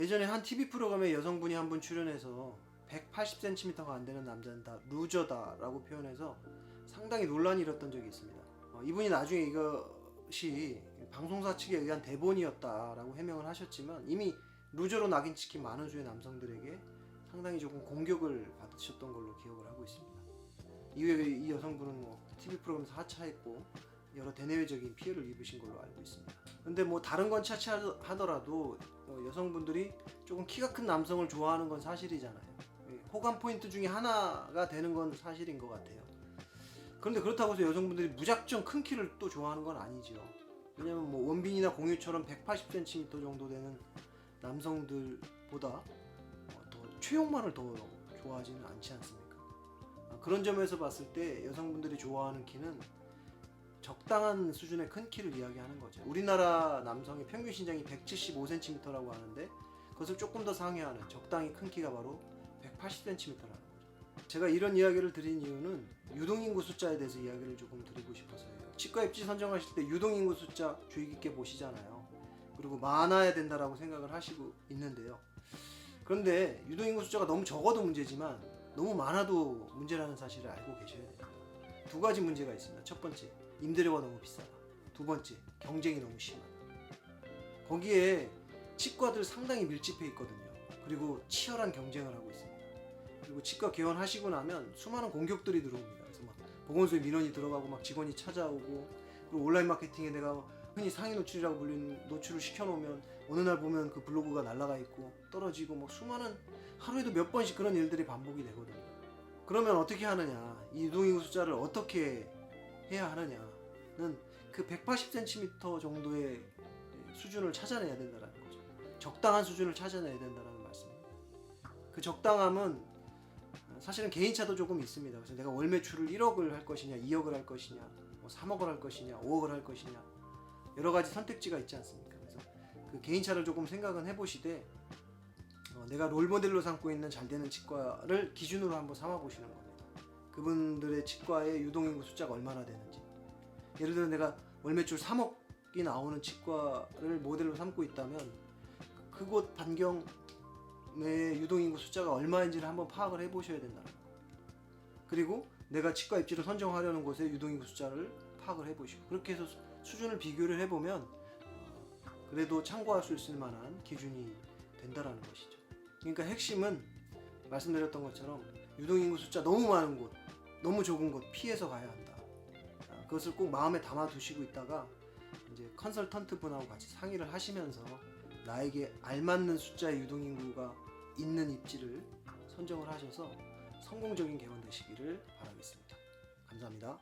예전에 한 TV 프로그램에 여성분이 한 분 출연해서 180cm가 안 되는 남자는 다 루저다 라고 표현해서 상당히 논란이 일었던 적이 있습니다. 이분이 나중에 이것이 방송사 측에 의한 대본이었다 라고 해명을 하셨지만, 이미 루저로 낙인 찍힌 많은 수의 남성들에게 상당히 조금 공격을 받으셨던 걸로 기억을 하고 있습니다. 이후에 이 여성분은 TV 프로그램에서 하차했고 여러 대내외적인 피해를 입으신 걸로 알고 있습니다. 근데 다른 건 차치하더라도 여성분들이 조금 키가 큰 남성을 좋아하는 건 사실이잖아요. 호감 포인트 중에 하나가 되는 건 사실인 것 같아요. 그런데 그렇다고 해서 여성분들이 무작정 큰 키를 또 좋아하는 건 아니죠. 왜냐면 원빈이나 공유처럼 180cm 정도 되는 남성들보다 더 최용만을 더 좋아하지는 않지 않습니까? 그런 점에서 봤을 때 여성분들이 좋아하는 키는 적당한 수준의 큰 키를 이야기하는 거죠. 우리나라 남성의 평균 신장이 175cm라고 하는데 그것을 조금 더 상회하는 적당히 큰 키가 바로 180cm라는 거죠. 제가 이런 이야기를 드린 이유는 유동인구 숫자에 대해서 이야기를 조금 드리고 싶어서요. 치과 입지 선정하실 때 유동인구 숫자 주의 깊게 보시잖아요. 그리고 많아야 된다라고 생각을 하시고 있는데요. 그런데 유동인구 숫자가 너무 적어도 문제지만 너무 많아도 문제라는 사실을 알고 계셔야 됩니다. 두 가지 문제가 있습니다. 첫 번째, 임대료가 너무 비싸다. 두 번째, 경쟁이 너무 심하다. 거기에 치과들 상당히 밀집해 있거든요. 그리고 치열한 경쟁을 하고 있습니다. 그리고 치과 개원하시고 나면 수많은 공격들이 들어옵니다. 그래서 보건소에 민원이 들어가고 직원이 찾아오고, 그리고 온라인 마케팅에 내가 흔히 상위 노출이라고 불리는 노출을 시켜놓으면 어느 날 보면 그 블로그가 날아가 있고 떨어지고 수많은, 하루에도 몇 번씩 그런 일들이 반복이 되거든요. 그러면 어떻게 하느냐, 이 유동인구 숫자를 어떻게 해야 하느냐는 그 180cm 정도의 수준을 찾아내야 된다는 거죠. 적당한 수준을 찾아내야 된다는 말씀입니다. 그 적당함은 사실은 개인차도 조금 있습니다. 그래서 내가 월 매출을 1억을 할 것이냐, 2억을 할 것이냐, 3억을 할 것이냐, 5억을 할 것이냐, 여러 가지 선택지가 있지 않습니까? 그래서 그 개인차를 조금 생각은 해보시되 내가 롤모델로 삼고 있는 잘 되는 치과를 기준으로 한번 삼아 보시는 겁니다. 그분들의 치과의 유동인구 숫자가 얼마나 되는지. 예를 들어 내가 월 매출 3억이 나오는 치과를 모델로 삼고 있다면 그곳 반경의 유동인구 숫자가 얼마인지를 한번 파악을 해보셔야 된다는 거예요. 그리고 내가 치과 입지를 선정하려는 곳의 유동인구 숫자를 파악을 해보시고, 그렇게 해서 수준을 비교를 해보면 그래도 참고할 수 있을 만한 기준이 된다라는 것이죠. 그러니까 핵심은 말씀드렸던 것처럼 유동인구 숫자 너무 많은 곳, 너무 적은 곳 피해서 가야 한다. 그것을 꼭 마음에 담아 두시고 있다가 이제 컨설턴트 분하고 같이 상의를 하시면서 나에게 알맞는 숫자의 유동인구가 있는 입지를 선정을 하셔서 성공적인 개원 되시기를 바라겠습니다. 감사합니다.